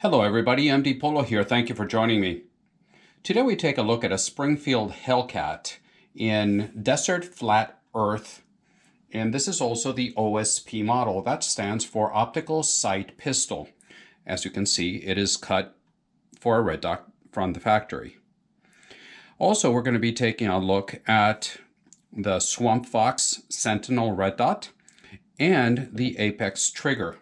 Hello everybody, MD Polo here. Thank you for joining me. Today we take a look at a Springfield Hellcat in Desert Flat Earth, and this is also the OSP model. That stands for Optical Sight Pistol. As you can see, it is cut for a red dot from the factory. Also, we're going to be taking a look at the Swampfox Sentinel red dot and the Apex trigger.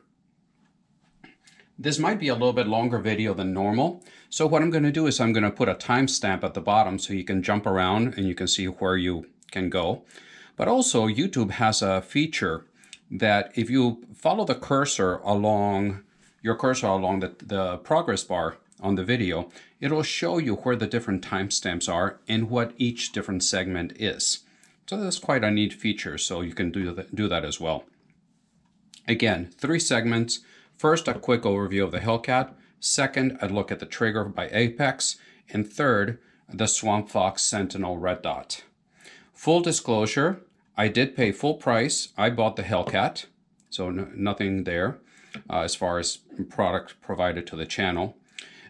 This might be a little bit longer video than normal, so what I'm going to do is I'm going to put a timestamp at the bottom so you can jump around and you can see where you can go. But also YouTube has a feature that if you follow the cursor along, the progress bar on the video, it'll show you where the different timestamps are and what each different segment is. So that's quite a neat feature, so you can do that as well. Again, 3 segments. First, a quick overview of the Hellcat. Second, a look at the trigger by Apex. And third, the Swampfox Sentinel red dot. Full disclosure, I did pay full price. I bought the Hellcat, so nothing there as far as product provided to the channel.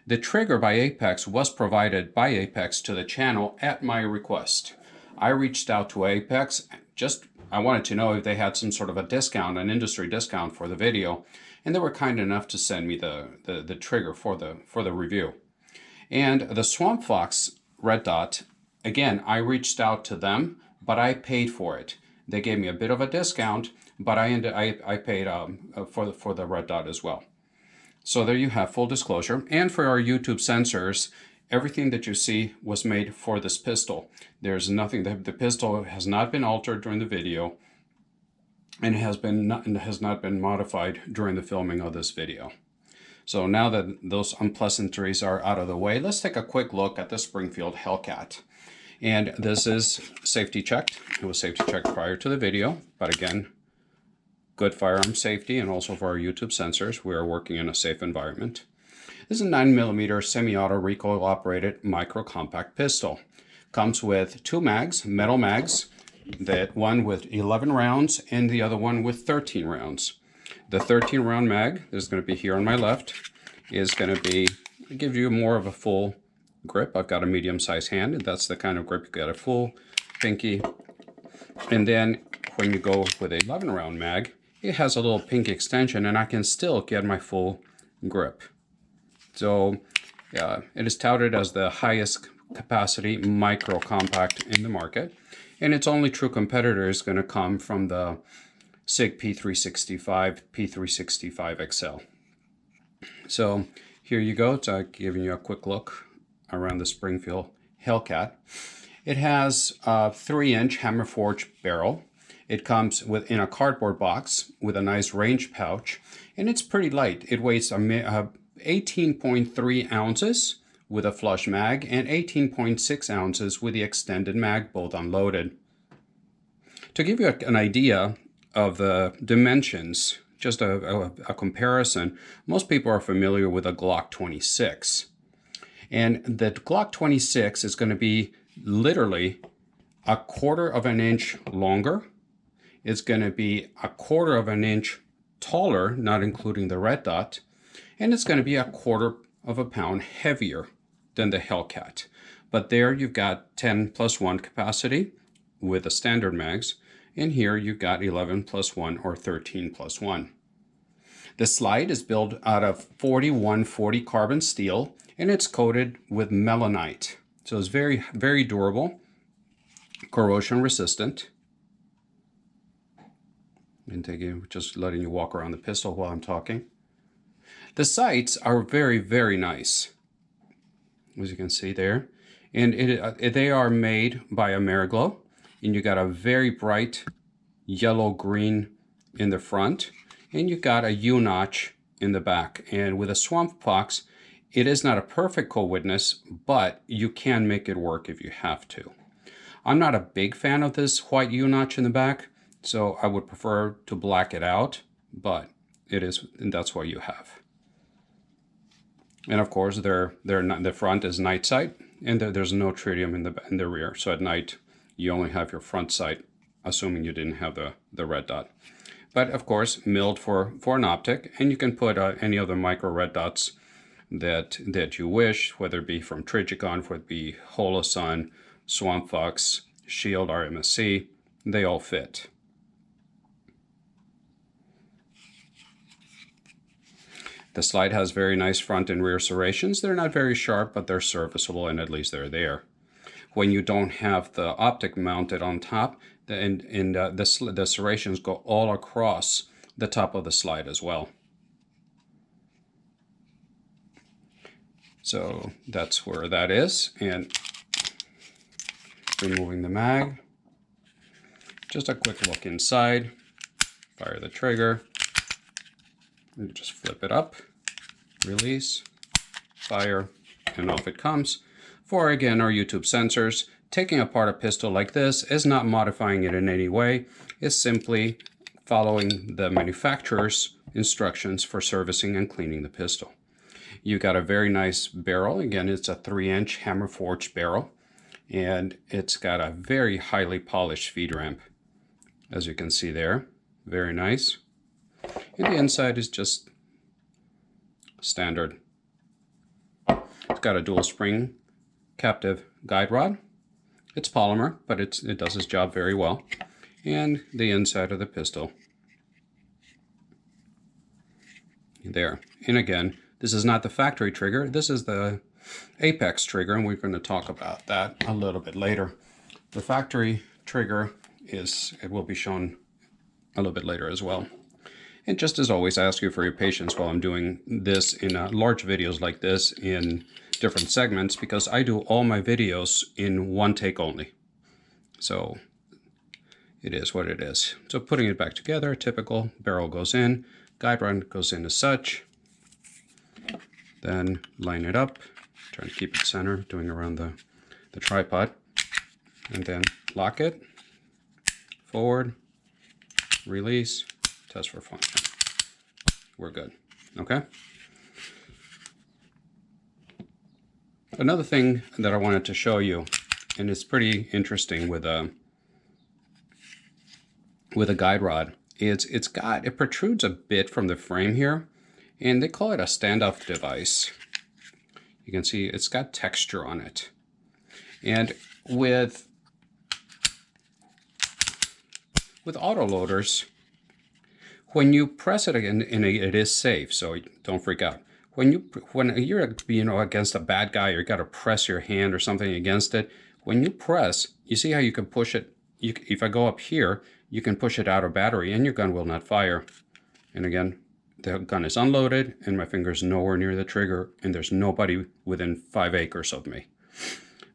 The trigger by Apex was provided by Apex to the channel at my request. I reached out to Apex, I wanted to know if they had some sort of a discount, an industry discount for the video, and they were kind enough to send me the trigger for the review. And the Swampfox red dot, again, I reached out to them, but I paid for it. They gave me a bit of a discount, but I paid for the red dot as well. So there you have full disclosure. And for our YouTube censors, everything that you see was made for this pistol. There's nothing, the pistol has not been altered during the video, and it has not been modified during the filming of this video. So now that those unpleasantries are out of the way, let's take a quick look at the Springfield Hellcat. And this is safety checked. It was safety checked prior to the video, but again, good firearm safety, and also for our YouTube censors, we are working in a safe environment. This is a 9mm semi-auto recoil-operated micro-compact pistol. Comes with 2 mags, metal mags, that one with 11 rounds and the other one with 13 rounds. The 13-round mag, that's going to be here on my left, is going to give you more of a full grip. I've got a medium-sized hand, and that's the kind of grip you get, a full pinky. And then when you go with a 11-round mag, it has a little pinky extension, and I can still get my full grip. So it is touted as the highest capacity micro compact in the market, and its only true competitor is going to come from the SIG P365, P365 XL. So here you go. It's giving you a quick look around the Springfield Hellcat. It has a 3-inch hammer forged barrel. It comes in a cardboard box with a nice range pouch, and it's pretty light. It weighs 18.3 ounces with a flush mag and 18.6 ounces with the extended mag, both unloaded. To give you an idea of the dimensions, just a comparison, most people are familiar with a Glock 26. And the Glock 26 is going to be literally 1/4 of an inch longer. It's going to be 1/4 of an inch taller, not including the red dot, and it's going to be 1/4 of a pound heavier than the Hellcat. But there you've got 10+1 capacity with the standard mags, and here you've got 11+1 or 13+1. The slide is built out of 4140 carbon steel, and it's coated with melanite. So it's very, very durable, corrosion resistant. And just letting you walk around the pistol while I'm talking. The sights are very, very nice, as you can see there. And they are made by Ameriglo, and you got a very bright yellow-green in the front, and you got a U-notch in the back. And with a Swampfox, it is not a perfect co-witness, but you can make it work if you have to. I'm not a big fan of this white U-notch in the back, so I would prefer to black it out, but it is, and that's what you have. And of course, the front is night sight, and there's no tritium in the rear. So at night, you only have your front sight, assuming you didn't have the red dot. But of course, milled for an optic, and you can put any other micro red dots that you wish, whether it be from Trigicon, whether it be Holosun, Swampfox, Shield, RMSC, they all fit. The slide has very nice front and rear serrations. They're not very sharp, but they're serviceable, and at least they're there. When you don't have the Optic mounted on top, the serrations go all across the top of the slide as well. So that's where that is, and removing the mag. Just a quick look inside. Fire the trigger. And just flip it up, release, fire, and off it comes. For, again, our YouTube sensors, taking apart a pistol like this is not modifying it in any way. It's simply following the manufacturer's instructions for servicing and cleaning the pistol. You got a very nice barrel. Again, it's a 3-inch hammer forged barrel, and it's got a very highly polished feed ramp, as you can see there. Very nice. And the inside is just standard. It's got a dual spring captive guide rod. It's polymer, but it does its job very well. And the inside of the pistol. There. And again, this is not the factory trigger. This is the Apex trigger, and we're going to talk about that a little bit later. The factory trigger it will be shown a little bit later as well. And just as always, I ask you for your patience while I'm doing this in large videos like this in different segments, because I do all my videos in one take only. So it is what it is. So putting it back together, typical barrel goes in, guide rod goes in as such. Then line it up, trying to keep it center, doing around the tripod. And then lock it, forward, release, test for function. We're good. Okay. Another thing that I wanted to show you, and it's pretty interesting with a guide rod, is it protrudes a bit from the frame here, and they call it a standoff device. You can see it's got texture on it, and with autoloaders, when you press it again, and it is safe, so don't freak out. When you're against a bad guy, or you got to press your hand or something against it, when you press, you see how you can push it. If I go up here, you can push it out of battery, and your gun will not fire. And again, the gun is unloaded, and my finger's nowhere near the trigger, and there's nobody within 5 acres of me.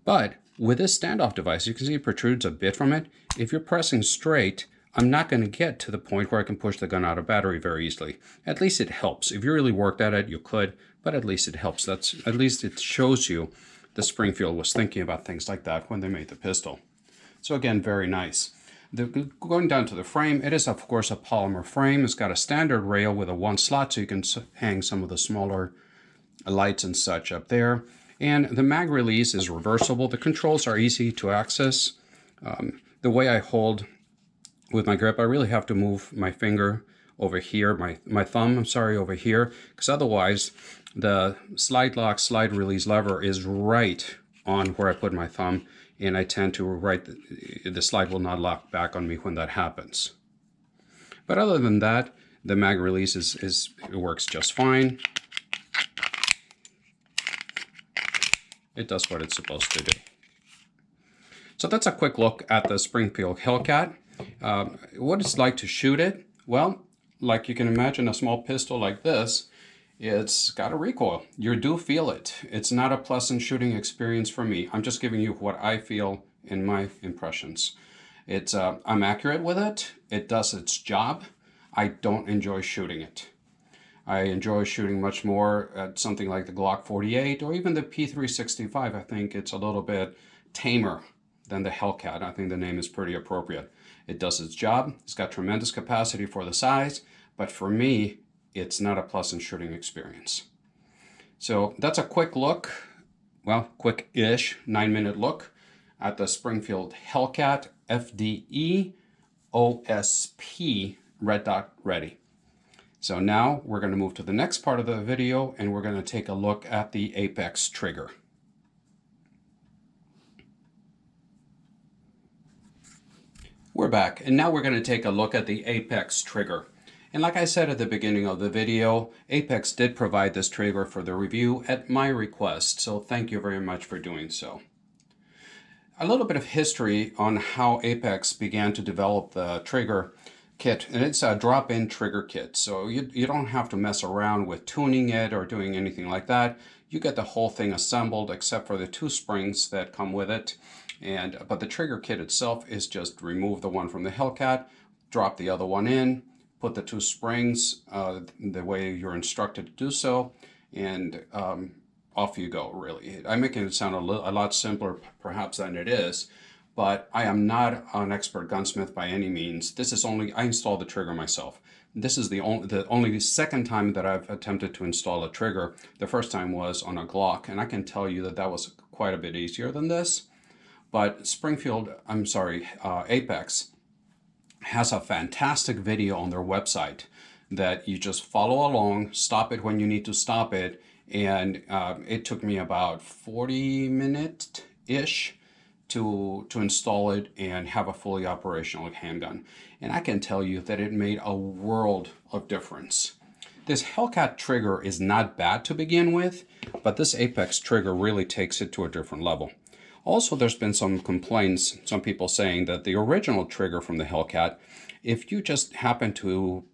But with this standoff device, you can see it protrudes a bit from it. If you're pressing straight, I'm not going to get to the point where I can push the gun out of battery very easily. At least it helps. If you really worked at it, you could, but at least it helps. At least it shows you the Springfield was thinking about things like that when they made the pistol. So again, very nice. Going down to the frame, it is of course a polymer frame. It's got a standard rail with a 1 slot, so you can hang some of the smaller lights and such up there. And the mag release is reversible. The controls are easy to access. The way I hold with my grip, I really have to move my finger over here, my thumb, I'm sorry, over here, because otherwise the slide lock, slide release lever is right on where I put my thumb, and I tend to the slide will not lock back on me when that happens. But other than that, the mag release it works just fine. It does what it's supposed to do. So that's a quick look at the Springfield Hellcat. What it's like to shoot it? Well, like you can imagine, a small pistol like this, it's got a recoil. You do feel it. It's not a pleasant shooting experience for me. I'm just giving you what I feel in my impressions. I'm accurate with it. It does its job. I don't enjoy shooting it. I enjoy shooting much more at something like the Glock 48 or even the P365. I think it's a little bit tamer than the Hellcat. I think the name is pretty appropriate. It does its job. It's got tremendous capacity for the size, but for me, it's not a pleasant shooting experience. So that's a quick look, well, quick-ish 9-minute look at the Springfield Hellcat FDE OSP Red Dot Ready. So now we're going to move to the next part of the video, and we're going to take a look at the apex trigger. We're back, and now we're going to take a look at the apex trigger. And like I said at the beginning of the video, Apex did provide this trigger for the review at my request, so thank you very much for doing so. A little bit of history on how Apex began to develop the trigger kit, and it's a drop-in trigger kit, so you don't have to mess around with tuning it or doing anything like that. You get the whole thing assembled except for the 2 springs that come with it, but the trigger kit itself is just remove the one from the Hellcat, drop the other one in, put the 2 springs the way you're instructed to do so, and off you go, really. I'm making it sound a lot simpler perhaps than it is, but I am not an expert gunsmith by any means. This is only, I installed the trigger myself. This is the only second time that I've attempted to install a trigger. The first time was on a Glock, and I can tell you that that was quite a bit easier than this. But Apex has a fantastic video on their website that you just follow along, stop it when you need to stop it, and it took me about 40 minutes-ish to install it and have a fully operational handgun. And I can tell you that it made a world of difference. This Hellcat trigger is not bad to begin with, but this Apex trigger really takes it to a different level. Also, there's been some complaints, some people saying that the original trigger from the Hellcat, if you just happen to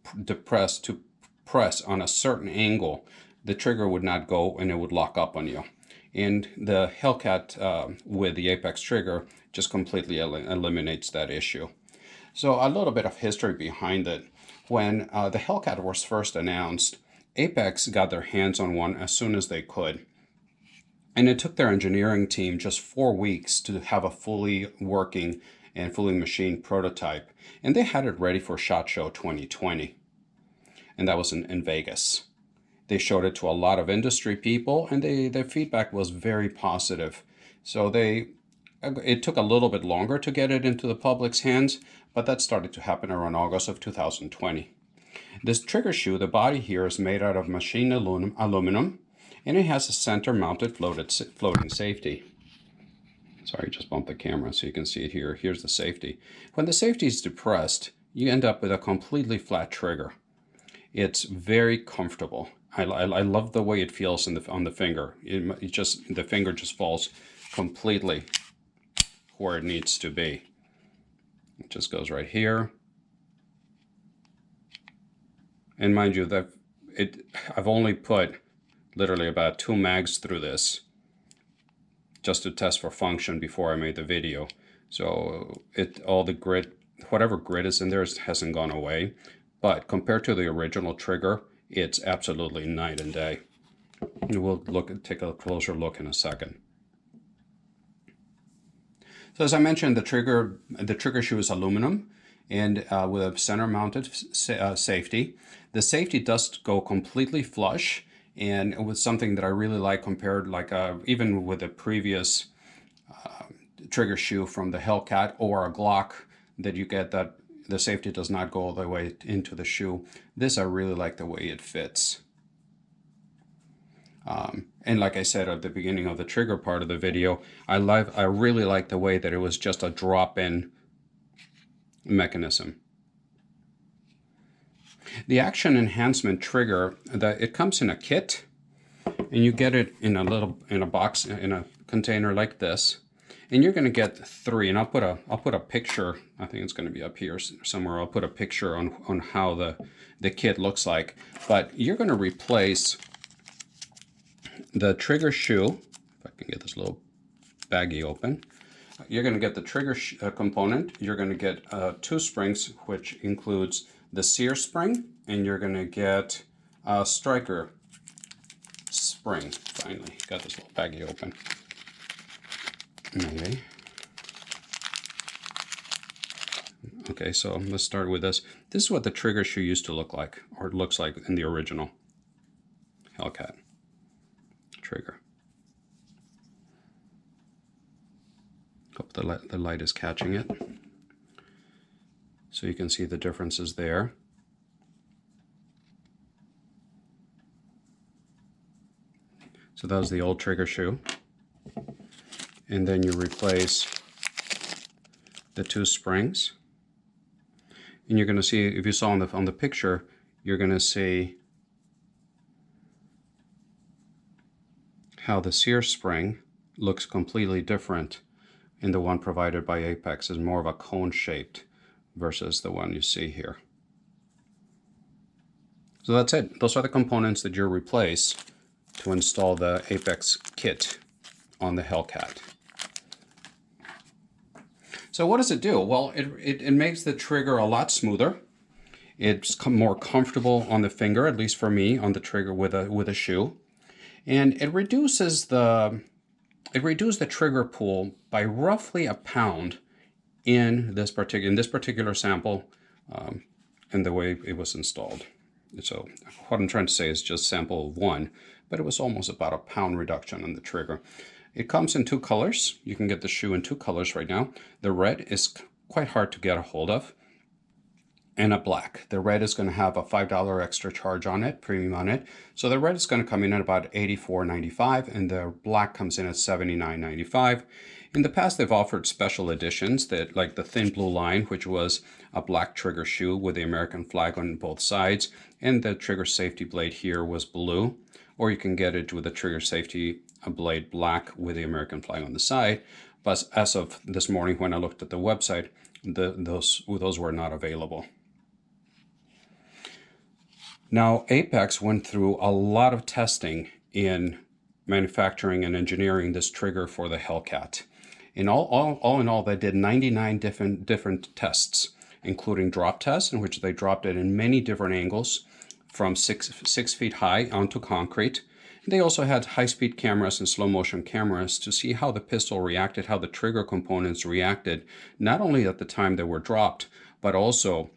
press on a certain angle, the trigger would not go and it would lock up on you. And the Hellcat with the Apex trigger just completely eliminates that issue. So a little bit of history behind it. When the Hellcat was first announced, Apex got their hands on one as soon as they could. And it took their engineering team just 4 weeks to have a fully working and fully machined prototype. And they had it ready for SHOT Show 2020. And that was in Vegas. They showed it to a lot of industry people, and their feedback was very positive. So it took a little bit longer to get it into the public's hands, but that started to happen around August of 2020. This trigger shoe, the body here is made out of machined aluminum, and it has a center-mounted floating safety. Sorry, just bumped the camera so you can see it here. Here's the safety. When the safety is depressed, you end up with a completely flat trigger. It's very comfortable. I love the way it feels on the finger. The finger just falls completely where it needs to be. It just goes right here. And mind you, that I've only put literally about 2 mags through this just to test for function before I made the video. So all the grit, whatever grit is in there hasn't gone away. But compared to the original trigger, it's absolutely night and day. We'll take a closer look in a second. So as I mentioned, the trigger shoe is aluminum and with a center-mounted safety. The safety does go completely flush, and it was something that I really like compared, even with the previous trigger shoe from the Hellcat or a Glock that you get that the safety does not go all the way into the shoe. This, I really like the way it fits. And like I said at the beginning of the trigger part of the video, I really like the way that it was just a drop-in mechanism. The Action Enhancement trigger, it comes in a kit, and you get it in a box, in a container like this. And you're going to get 3, and I'll put a picture. I think it's going to be up here somewhere. I'll put a picture on how the kit looks like. But you're going to replace the trigger shoe. If I can get this little baggie open, you're going to get the trigger component. You're going to get 2 springs, which includes the sear spring, and you're going to get a striker spring. Finally, got this little baggie open. Maybe. Okay, so let's start with this. This is what the trigger shoe used to look like, or it looks like in the original Hellcat trigger. Hope the light is catching it. So you can see the differences there. So that was the old trigger shoe. And then you replace the 2 springs. And you're going to see, if you saw on the picture, you're going to see how the sear spring looks completely different in the one provided by Apex. Is more of a cone shaped versus the one you see here. So that's it. Those are the components that you replace to install the Apex kit on the Hellcat. So what does it do? Well, it makes the trigger a lot smoother. It's more comfortable on the finger, at least for me, on the trigger with a shoe. And it reduces the trigger pull by roughly a pound in this particular sample, and the way it was installed. So what I'm trying to say is just sample of 1, but it was almost about a pound reduction on the trigger. It comes in 2 colors. You can get the shoe in 2 colors right now. The red is quite hard to get a hold of, and a black. The red is going to have a $5 extra charge on it, premium on it. So the red is going to come in at about $84.95, and the black comes in at $79.95. In the past, they've offered special editions that, like the Thin Blue line, which was a black trigger shoe with the American flag on both sides, and the trigger safety blade here was blue. Or you can get it with the trigger safety blade black with the American flag on the side. But as of this morning, when I looked at the website, those were not available. Now, Apex went through a lot of testing in manufacturing and engineering this trigger for the Hellcat. In all in all, they did 99 different tests, including drop tests, in which they dropped it in many different angles from 6 feet high onto concrete. They also had high-speed cameras and slow-motion cameras to see how the pistol reacted, how the trigger components reacted, not only at the time they were dropped, but also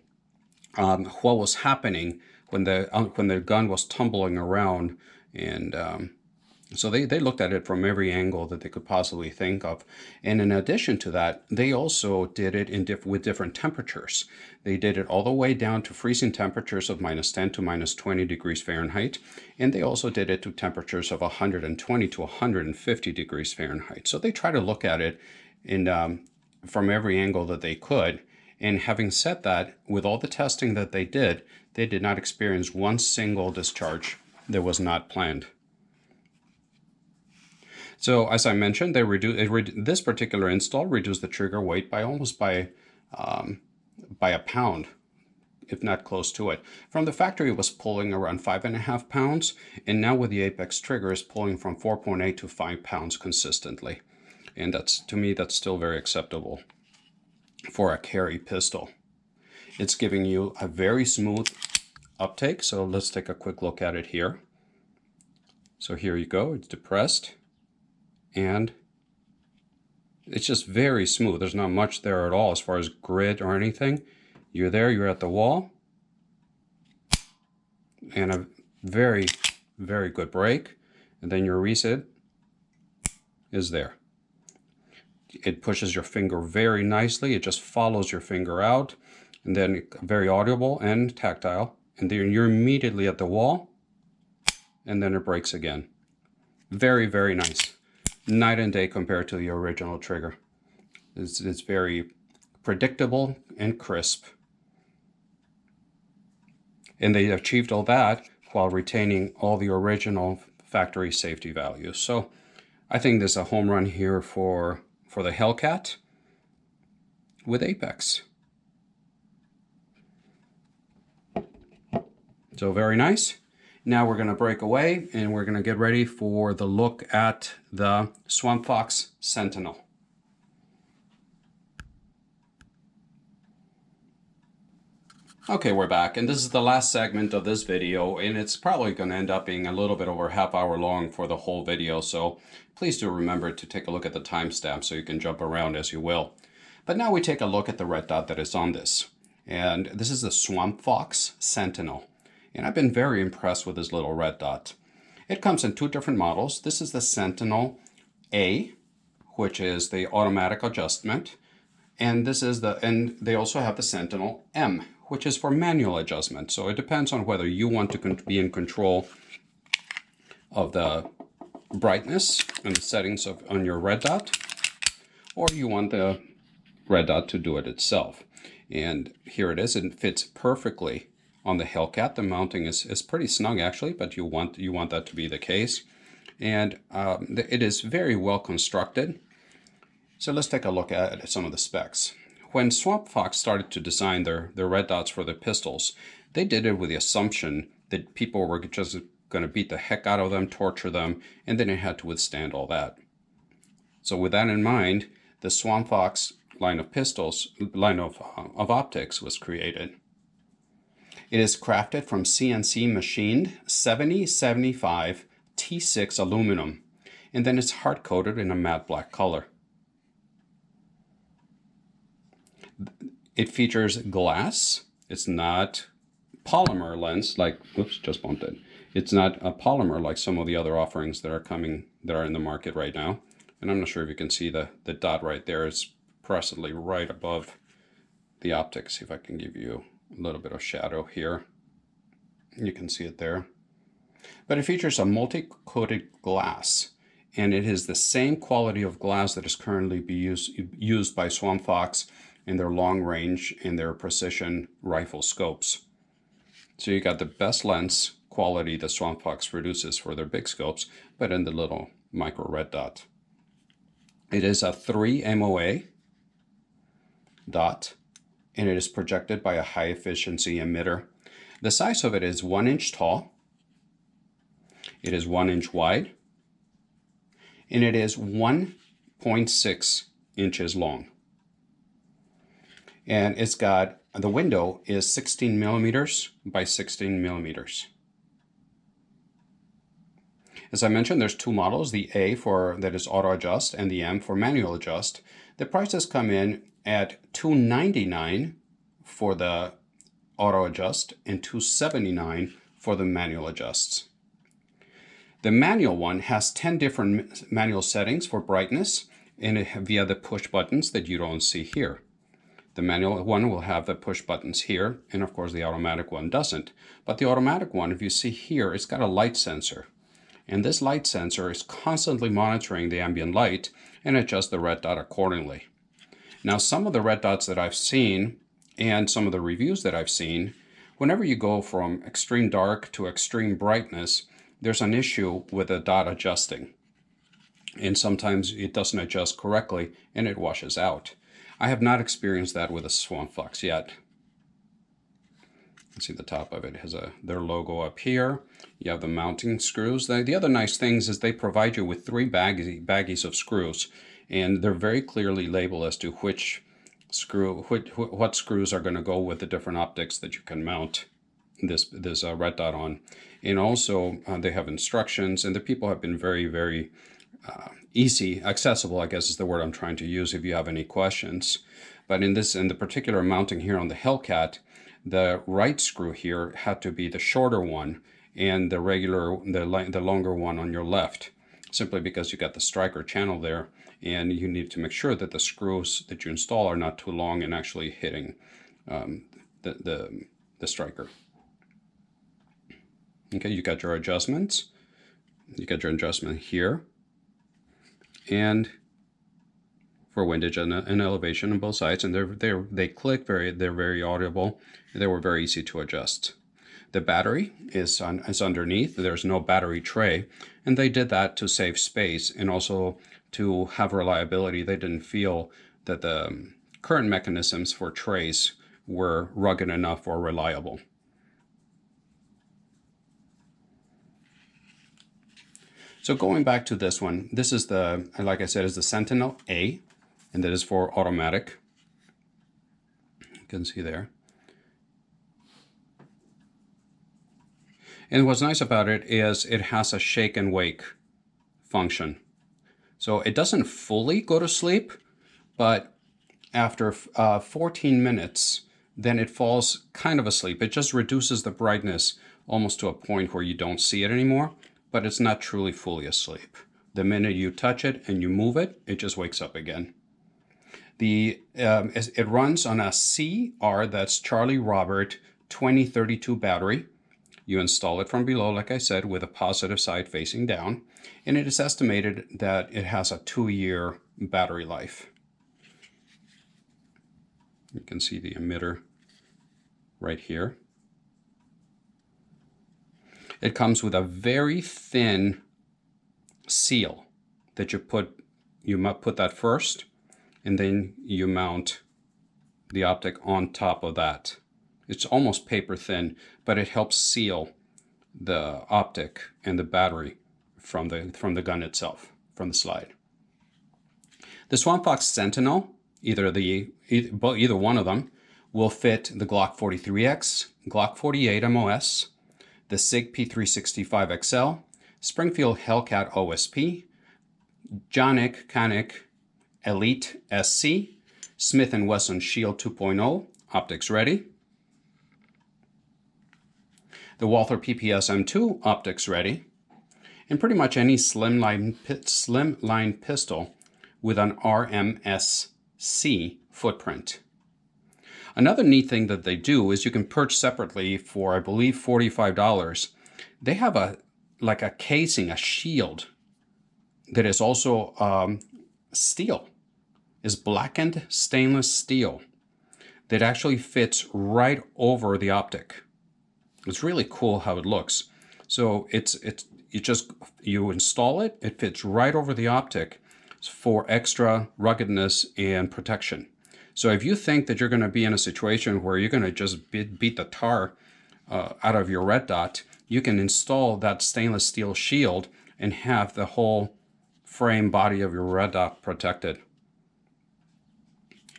what was happening when the gun was tumbling around. And so they looked at it from every angle that they could possibly think of. And in addition to that, they also did it with different temperatures. They did it all the way down to freezing temperatures of -10 to -20 degrees Fahrenheit. And they also did it to temperatures of 120 to 150 degrees Fahrenheit. So they try to look at it from every angle that they could. And having said that, with all the testing that they did not experience one single discharge that was not planned. So as I mentioned, this particular install reduced the trigger weight by almost by a pound, if not close to it. From the factory, it was pulling around 5.5 pounds, and now with the Apex trigger, is pulling from 4.8 to 5 pounds consistently. And to me, that's still very acceptable for a carry pistol. It's giving you a very smooth uptake. So let's take a quick look at it here. So here you go, it's depressed, and it's just very smooth. There's not much there at all as far as grit or anything. You're there, you're at the wall, and a very, very good break. And then your reset is there. It pushes your finger very nicely. It just follows your finger out, and then very audible and tactile. And then you're immediately at the wall, and then it breaks again. Very, very nice. Night and day compared to the original trigger. It's very predictable and crisp. And they achieved all that while retaining all the original factory safety values. So I think there's a home run here for the Hellcat with Apex. So very nice. Now we're going to break away and we're going to get ready for the look at the Swampfox Sentinel. Okay, we're back, and this is the last segment of this video, and it's probably going to end up being a little bit over half hour long for the whole video, so please do remember to take a look at the timestamp so you can jump around as you will. But now we take a look at the red dot that is on this, and this is the Swampfox Sentinel, and I've been very impressed with this little red dot. It comes in 2 different models. This is the Sentinel A, which is the automatic adjustment, and they also have the Sentinel M, which is for manual adjustment. So it depends on whether you want to be in control of the brightness and the settings on your red dot, or you want the red dot to do it itself. And here it is. It fits perfectly on the Hellcat. The mounting is pretty snug actually, but you want that to be the case. And it is very well constructed. So let's take a look at some of the specs. When Swampfox started to design their red dots for their pistols, they did it with the assumption that people were just going to beat the heck out of them, torture them, and then it had to withstand all that. So with that in mind, the Swampfox line of pistols, line of optics was created. It is crafted from CNC machined 7075 T6 aluminum, and then it's hard coated in a matte black color. It features glass. It's not polymer lens like, oops, just bumped it. It's not a polymer like some of the other offerings that are in the market right now. And I'm not sure if you can see the dot right there. It's presently right above the optic. See if I can give you a little bit of shadow here. You can see it there. But it features a multi-coated glass, and it is the same quality of glass that is currently used by Swampfox in their long range and their precision rifle scopes. So you got the best lens quality that Swampfox produces for their big scopes, but in the little micro red dot. It is a 3 MOA dot, and it is projected by a high efficiency emitter. The size of it is 1 inch tall. It is 1 inch wide, and it is 1.6 inches long. And it's got, the window is 16 millimeters by 16 millimeters. As I mentioned, there's two models, the A that is auto adjust and the M for manual adjust. The prices come in at $299 for the auto adjust and $279 for the manual adjusts. The manual one has 10 different manual settings for brightness and via the push buttons that you don't see here. The manual one will have the push buttons here, and of course the automatic one doesn't. But the automatic one, if you see here, it's got a light sensor. And this light sensor is constantly monitoring the ambient light and adjusts the red dot accordingly. Now, some of the red dots that I've seen and some of the reviews that I've seen, whenever you go from extreme dark to extreme brightness, there's an issue with the dot adjusting. And sometimes it doesn't adjust correctly and it washes out. I have not experienced that with a Swampfox yet. You see the top of it has their logo up here. You have the mounting screws. The other nice things is they provide you with 3 baggies of screws, and they're very clearly labeled as to which screw, what screws are going to go with the different optics that you can mount this red dot on. And also they have instructions, and the people have been very, very easy, accessible, I guess is the word I'm trying to use if you have any questions. But in the particular mounting here on the Hellcat, the right screw here had to be the shorter one and the longer one on your left, simply because you got the striker channel there, and you need to make sure that the screws that you install are not too long and actually hitting the striker. Okay, you got your adjustments. You got your adjustment here, and for windage and elevation on both sides, and they click they're very audible. They were very easy to adjust. The battery is underneath. There's no battery tray, and they did that to save space and also to have reliability. They didn't feel that the current mechanisms for trays were rugged enough or reliable. So going back to this one, this is like I said, is the Sentinel A, and that is for automatic. You can see there. And what's nice about it is it has a shake and wake function. So it doesn't fully go to sleep, but after 14 minutes, then it falls kind of asleep. It just reduces the brightness almost to a point where you don't see it anymore, but it's not truly fully asleep. The minute you touch it and you move it, it just wakes up again. It runs on a CR, that's Charlie Robert 2032 battery. You install it from below, like I said, with a positive side facing down, and it is estimated that it has a 2-year battery life. You can see the emitter right here. It comes with a very thin seal that you might put that first, and then you mount the optic on top of that. It's almost paper thin, but it helps seal the optic and the battery from the gun itself, from the slide. The Swampfox Sentinel, either one of them, will fit the Glock 43X, Glock 48 MOS, the SIG P365 XL, Springfield Hellcat OSP, Jonic Canic Elite SC, Smith & Wesson Shield 2.0, optics ready. The Walther PPS M2, optics ready. And pretty much any slimline pistol with an RMSC footprint. Another neat thing that they do is you can purchase separately for, I believe, $45. They have a casing, a shield that is also steel, is blackened stainless steel that actually fits right over the optic. It's really cool how it looks. So you install it, it fits right over the optic for extra ruggedness and protection. So if you think that you're going to be in a situation where you're going to just beat the tar out of your red dot, you can install that stainless steel shield and have the whole frame body of your red dot protected.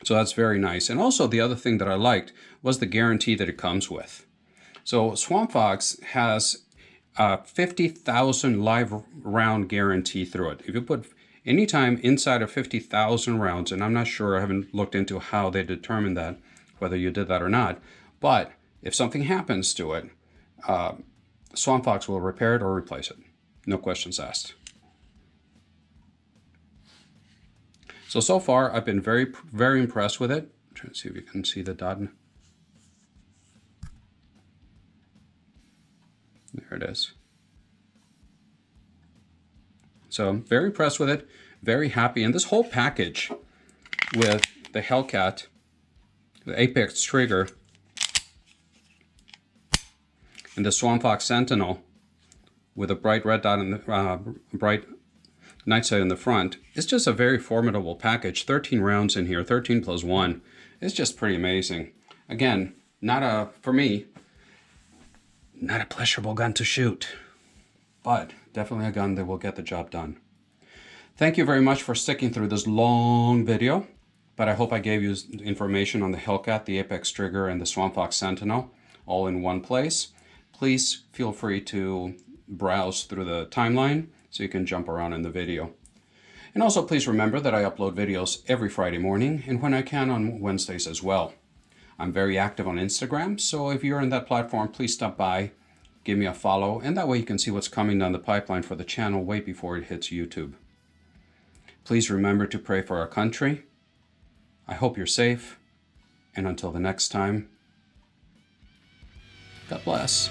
So that's very nice. And also the other thing that I liked was the guarantee that it comes with. So Swampfox has a 50,000 live round guarantee through it. If you put anytime inside of 50,000 rounds, and I'm not sure, I haven't looked into how they determined that, whether you did that or not, but if something happens to it, Swampfox will repair it or replace it. No questions asked. So far, I've been very, very impressed with it. I'm trying to see if you can see the dot. There it is. So I'm very impressed with it, very happy. And this whole package with the Hellcat, the Apex trigger, and the Swampfox Sentinel with a bright red dot and the bright night sight in the front, it's just a very formidable package. 13 rounds in here, 13 plus 1. It's just pretty amazing. Again, for me, not a pleasurable gun to shoot, but definitely a gun that will get the job done. Thank you very much for sticking through this long video, but I hope I gave you information on the Hellcat, the Apex trigger, and the Swampfox Sentinel all in one place. Please feel free to browse through the timeline so you can jump around in the video. And also please remember that I upload videos every Friday morning and when I can on Wednesdays as well. I'm very active on Instagram, so if you're in that platform, please stop by, give me a follow, and that way you can see what's coming down the pipeline for the channel way before it hits YouTube. Please remember to pray for our country. I hope you're safe, and until the next time, God bless.